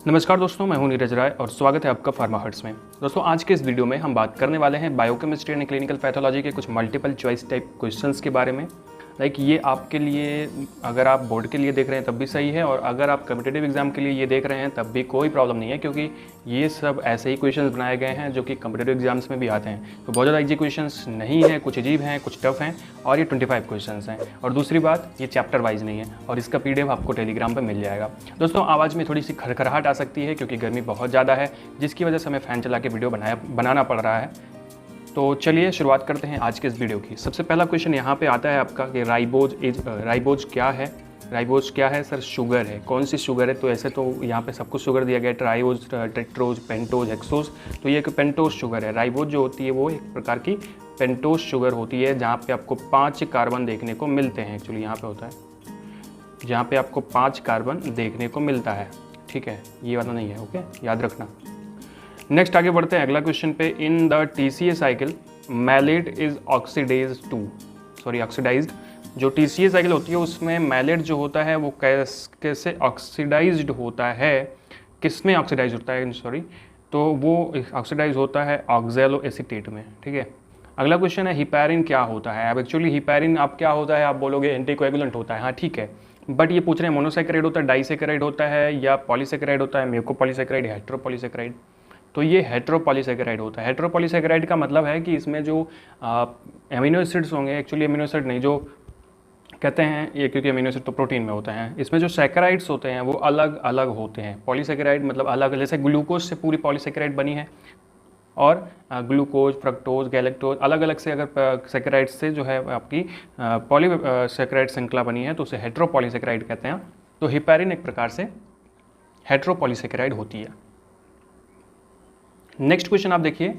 नमस्कार दोस्तों, मैं हूं नीरज राय और स्वागत है आपका फार्मा हर्ट्स में। दोस्तों, आज के इस वीडियो में हम बात करने वाले हैं बायोकेमिस्ट्री एंड क्लिनिकल पैथोलॉजी के कुछ मल्टीपल चॉइस टाइप क्वेश्चंस के बारे में। ये आपके लिए, अगर आप बोर्ड के लिए देख रहे हैं तब भी सही है, और अगर आप कॉम्पिटिटिव एग्जाम के लिए ये देख रहे हैं तब भी कोई प्रॉब्लम नहीं है, क्योंकि ये सब ऐसे ही क्वेश्चंस बनाए गए हैं जो कि कॉम्पिटिटिव एग्जाम्स में भी आते हैं। तो बहुत ज़्यादा ईजी क्वेश्चंस नहीं है, कुछ अजीब हैं, कुछ टफ हैं, और ये 25 क्वेश्चंस हैं। और दूसरी बात, ये चैप्टर वाइज नहीं है, और इसका PDF आपको टेलीग्राम पर मिल जाएगा। दोस्तों, आवाज़ में थोड़ी सी खरखराहट आ सकती है क्योंकि गर्मी बहुत ज़्यादा है, जिसकी वजह से हमें फ़ैन चला के वीडियो बनाना पड़ रहा है। तो चलिए शुरुआत करते हैं आज के इस वीडियो की। सबसे पहला क्वेश्चन यहाँ पे आता है आपका कि राइबोज क्या है। राइबोज क्या है सर? शुगर है। कौन सी शुगर है? तो ऐसे तो यहाँ पे सब कुछ शुगर दिया गया है, ट्राइओज, टेट्रोज, पेंटोज, हेक्सोज। तो ये एक पेंटोज शुगर है। राइबोज जो होती है वो एक प्रकार की पेंटोज शुगर होती है, जहाँ पे आपको 5 कार्बन देखने को मिलते हैं। एक्चुअली यहाँ पे होता है जहाँ पे आपको 5 कार्बन देखने को मिलता है, ठीक है, ये वाला नहीं है, ओके, याद रखना। नेक्स्ट आगे बढ़ते हैं अगला क्वेश्चन पे। In the TCA cycle malate is oxidized. जो TCA साइकिल होती है उसमें मैलेट जो होता है वो कैसे ऑक्सीडाइज्ड होता है, किस में ऑक्सीडाइज होता है, सॉरी, तो वो ऑक्सीडाइज होता है ऑक्सैलो एसीटेट में, ठीक है। अगला क्वेश्चन है हिपैरिन क्या होता है। अब एक्चुअली हिपैरिन आप क्या होता है, आप बोलोगे एंटीकोएगुलेंट होता है, हाँ ठीक है, बट ये पूछ रहे हैं मोनोसैकेराइड होता है, डाइसैकेराइड होता है, या पॉलीसैकेराइड होता है, म्यूकोपॉलीसैकेराइड, हेटेरोपॉलीसैकेराइड। तो ये हेटेरोपॉलीसैकेराइड होता है। हेटेरोपॉलीसैकेराइड का मतलब है कि इसमें जो एमिनो एसिड्स होंगे, एक्चुअली एमिनो एसिड नहीं, जो कहते हैं ये, क्योंकि एमिनो एसिड तो प्रोटीन में होते हैं, इसमें जो सैकेराइड्स होते हैं वो अलग अलग होते हैं। पॉलीसैकेराइड मतलब अलग, जैसे ग्लूकोज से पूरी पॉलीसैकेराइड बनी है, और ग्लूकोज, फ्रक्टोज, गैलेक्टोज, अलग अलग से अगर सैकेराइड से जो है आपकी पॉलीसैकेराइड श्रृंखला बनी है तो उसे हेटेरोपॉलीसैकेराइड कहते हैं। तो हिपैरिन एक प्रकार से हेटेरोपॉलीसैकेराइड होती है। नेक्स्ट क्वेश्चन आप देखिए,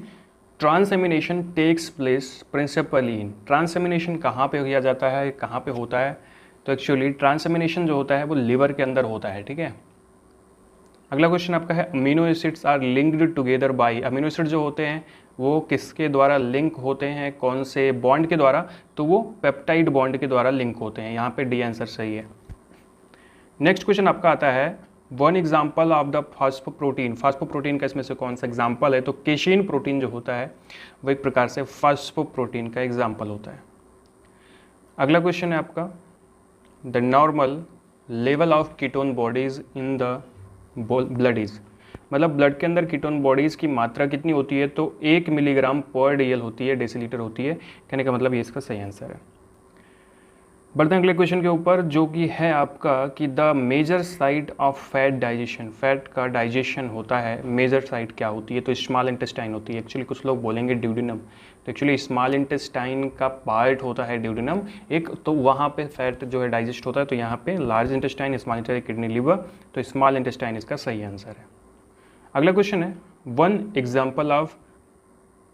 ट्रांसएमिनेशन टेक्स प्लेस प्रिंसिपली इन। ट्रांसएमिनेशन कहाँ पे किया जाता है, कहाँ पे होता है? तो एक्चुअली ट्रांसएमिनेशन जो होता है वो लिवर के अंदर होता है, ठीक है। अगला क्वेश्चन आपका है amino acids are linked together by. Amino acid जो होते हैं वो किसके द्वारा लिंक होते हैं, कौन से बॉन्ड के द्वारा? तो वो पेप्टाइड बॉन्ड के द्वारा लिंक होते हैं। यहाँ पे डी आंसर सही है। नेक्स्ट क्वेश्चन आपका आता है वन एग्जाम्पल ऑफ द फास्फोप्रोटीन। फास्फोप्रोटीन का इसमें से कौन सा एग्जाम्पल है? तो केशिन प्रोटीन जो होता है वो एक प्रकार से फास्फोप्रोटीन का एग्जाम्पल होता है। अगला क्वेश्चन है आपका the normal level of ketone bodies in the blood is. मतलब ब्लड के अंदर कीटोन बॉडीज़ की मात्रा कितनी होती है? तो 1 मिलीग्राम पर DL होती है, डेसीलीटर होती है। कहने का मतलब ये इसका सही आंसर है। बढ़ते हैं अगले क्वेश्चन के ऊपर, जो कि है आपका कि the major site of fat digestion. Fat का डाइजेशन होता है, मेजर साइट क्या होती है? तो स्मॉल इंटेस्टाइन होती है। एक्चुअली कुछ लोग बोलेंगे ड्यूडिनम, तो एक्चुअली स्मॉल इंटेस्टाइन का पार्ट होता है ड्यूडिनम एक, तो वहाँ पे फैट जो है डाइजेस्ट होता है। तो यहाँ पे large intestine, small intestine, kidney, liver, तो स्मॉल इंटेस्टाइन इसका सही आंसर है। अगला क्वेश्चन है one example of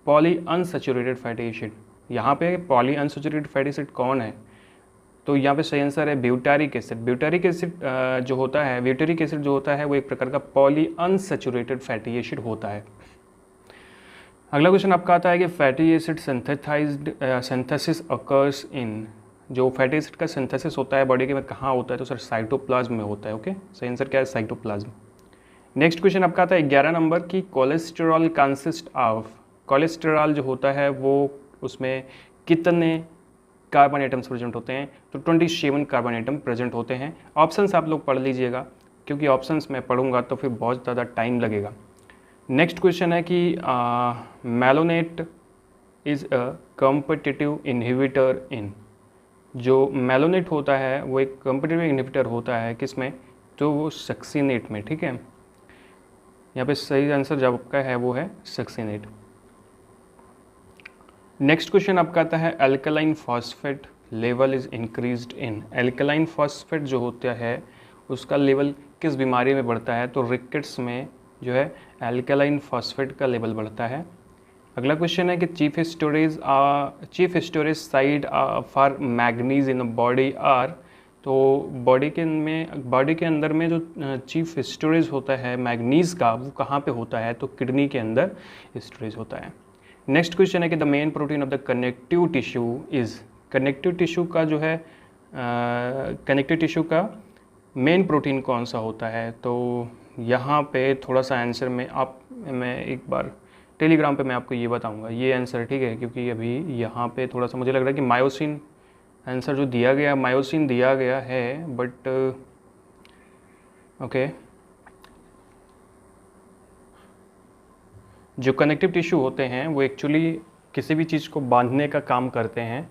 poly unsaturated fatty acid. यहाँ पे पॉली अनसैचुरेटेड फैटी एसिड कौन है? तो यहाँ पे सही आंसर है ब्यूटारिक एसिड। ब्यूटारिक एसिड जो होता है, ब्यूटारिक एसिड जो होता है वो एक प्रकार का पॉली अनसैचुरेटेड फैटी एसिड होता है। अगला क्वेश्चन आपका आता है कि fatty acid synthesis occurs in. जो फैटी एसिड का सिंथेसिस होता है बॉडी के में कहाँ होता है? तो सर साइटोप्लाज्म में होता है, ओके, सही आंसर क्या है? साइटोप्लाज्म। नेक्स्ट क्वेश्चन आपका आता है 11 नंबर की कोलेस्टेरॉल कंसिस्ट ऑफ। कोलेस्टेरॉल जो होता है वो उसमें कितने कार्बन एटम्स प्रेजेंट होते हैं? तो 27 कार्बन एटम प्रेजेंट होते हैं। ऑप्शंस आप लोग पढ़ लीजिएगा, क्योंकि ऑप्शंस मैं पढ़ूंगा तो फिर बहुत ज़्यादा टाइम लगेगा। नेक्स्ट क्वेश्चन है कि malonate is a competitive inhibitor in. जो मेलोनेट होता है वो एक कॉम्पिटिटिव इनहिबिटर होता है किसमें? तो वो सक्सिनेट में, ठीक है। यहाँ पे सही आंसर जो आपका है वो है सक्सिनेट। नेक्स्ट क्वेश्चन आपका आता है alkaline phosphate level is increased in. Alkaline phosphate जो होता है उसका लेवल किस बीमारी में बढ़ता है? तो रिकेट्स में जो है अल्कलाइन फॉस्फेट का लेवल बढ़ता है। अगला क्वेश्चन है कि chief storage side for manganese in body are. तो बॉडी के अंदर में जो चीफ स्टोरेज होता है मैग्नीज का, वो कहाँ पे होता है? तो किडनी के अंदर स्टोरेज होता है। नेक्स्ट क्वेश्चन है कि the main protein of the connective tissue is. Connective tissue का जो है कनेक्टिव टिश्यू का मेन प्रोटीन कौन सा होता है? तो यहाँ पे थोड़ा सा आंसर मैं एक बार टेलीग्राम पे मैं आपको ये बताऊंगा ये आंसर, ठीक है, क्योंकि अभी यहाँ पे थोड़ा सा मुझे लग रहा है कि मायोसिन आंसर जो दिया गया, मायोसिन दिया गया है, बट ओके जो कनेक्टिव टिश्यू होते हैं वो एक्चुअली किसी भी चीज़ को बांधने का काम करते हैं,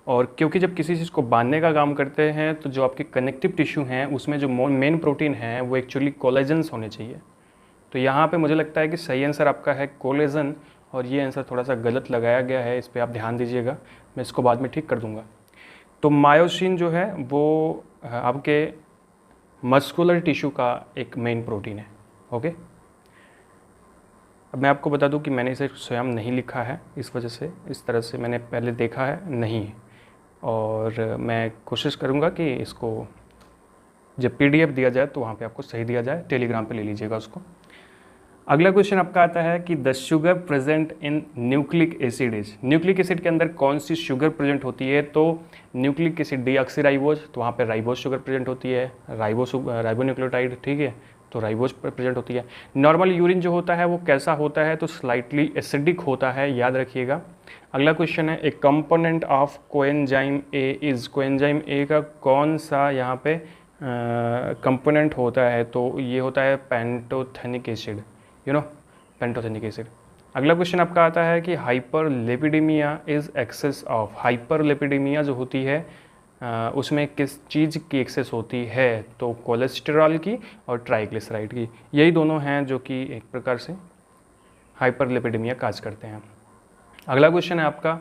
और क्योंकि जब किसी चीज़ को बांधने का काम करते हैं तो जो आपके कनेक्टिव टिश्यू हैं उसमें जो मेन प्रोटीन है वो एक्चुअली कोलेजन्स होने चाहिए। तो यहाँ पे मुझे लगता है कि सही आंसर आपका है कोलेजन, और ये आंसर थोड़ा सा गलत लगाया गया है, इस पर आप ध्यान दीजिएगा, मैं इसको बाद में ठीक कर दूँगा। तो मायोसिन जो है वो आपके मस्कुलर टिश्यू का एक मेन प्रोटीन है। ओके, अब मैं आपको बता दूं कि मैंने इसे स्वयं नहीं लिखा है, इस वजह से इस तरह से मैंने पहले देखा है नहीं, और मैं कोशिश करूंगा कि इसको जब पीडीएफ दिया जाए तो वहाँ पे आपको सही दिया जाए, टेलीग्राम पे ले लीजिएगा उसको। अगला क्वेश्चन आपका आता है कि the sugar present in nucleic acid is, nucleic acid के अंदर कौन सी शुगर प्रेजेंट होती है? तो न्यूक्लिक एसिड डीऑक्सीराइबोज, तो वहाँ पे राइबोज शुगर प्रेजेंट होती है, राइबोन्यूक्लियोटाइड, ठीक है, तो राइबोज प्रेजेंट होती है। नॉर्मल यूरिन जो होता है वो कैसा होता है? तो स्लाइटली एसिडिक होता है, याद रखिएगा। अगला क्वेश्चन है ए component of coenzyme A is, coenzyme A का कौन सा यहाँ पे कंपोनेंट होता है? तो ये होता है पेंटोथेनिक एसिड, पेंटोथेनिक एसिड। अगला क्वेश्चन आपका आता है कि hyperlipidemia is excess of, hyperlipidemia जो होती है उसमें किस चीज़ की एक्सेस होती है? तो कोलेस्टेरॉल की और ट्राइग्लिसराइड की, यही दोनों हैं जो कि एक प्रकार से हाइपरलिपिडेमिया काज करते हैं। अगला क्वेश्चन है आपका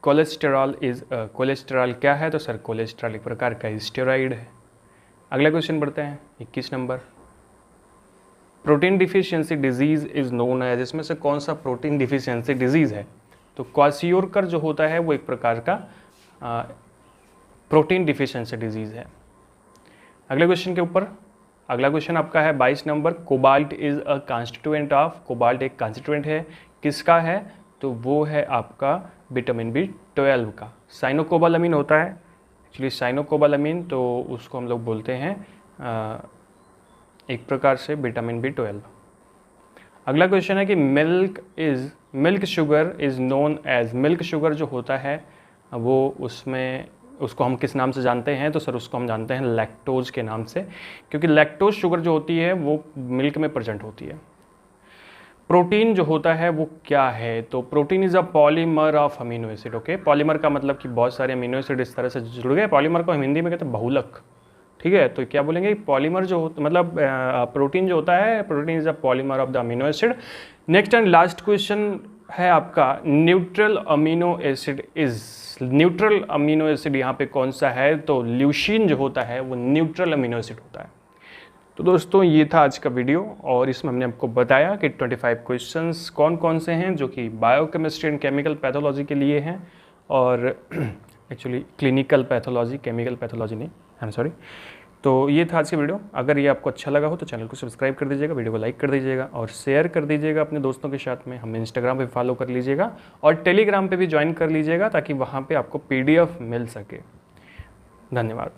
कोलेस्टेरॉल इज, कोलेस्टेरॉल क्या है? तो सर कोलेस्टेरॉल एक प्रकार का स्टेरॉइड है। अगला क्वेश्चन बढ़ते हैं 21 number, protein deficiency disease is known as, इसमें से कौन सा प्रोटीन डिफिशियंसी डिजीज है? तो क्वाशियोरकर जो होता है वो एक प्रकार का प्रोटीन डिफिशियंसी डिजीज है। अगले क्वेश्चन के ऊपर अगला क्वेश्चन आपका है 22 number, cobalt is a constituent of, cobalt एक कॉन्स्टिट्यूएंट है, किसका है? तो वो है आपका विटामिन B12 का। साइनोकोबालामीन होता है एक्चुअली, साइनोकोबालामीन, तो उसको हम लोग बोलते हैं एक प्रकार से विटामिन B12। अगला क्वेश्चन है कि milk sugar is known as, milk sugar जो होता है वो उसको हम किस नाम से जानते हैं? तो सर उसको हम जानते हैं लैक्टोज के नाम से, क्योंकि लैक्टोज शुगर जो होती है वो मिल्क में प्रेजेंट होती है। प्रोटीन जो होता है वो क्या है? तो protein is a polymer of amino acid. Okay, polymer का मतलब कि बहुत सारे अमीनो एसिड इस तरह से जुड़ गए, पॉलीमर को हम हिंदी में कहते हैं बहुलक, ठीक है। तो क्या बोलेंगे? पॉलीमर जो मतलब प्रोटीन जो होता है, protein is a polymer of the amino acid. Next and last question है आपका neutral amino acid is, neutral amino acid यहाँ पे कौन सा है? तो ल्यूसीन जो होता है वो न्यूट्रल अमीनो एसिड होता है। तो दोस्तों ये था आज का वीडियो, और इसमें हमने आपको बताया कि 25 क्वेश्चंस कौन कौन से हैं जो कि बायोकेमिस्ट्री एंड केमिकल पैथोलॉजी के लिए हैं, और actually clinical pathology, chemical pathology नहीं, आई एम सॉरी। तो ये था आज की वीडियो। अगर ये आपको अच्छा लगा हो तो चैनल को सब्सक्राइब कर दीजिएगा, वीडियो को लाइक कर दीजिएगा और शेयर कर दीजिएगा अपने दोस्तों के साथ में। हमें इंस्टाग्राम पे फॉलो कर लीजिएगा और टेलीग्राम पे भी ज्वाइन कर लीजिएगा, ताकि वहाँ पे आपको PDF मिल सके। धन्यवाद।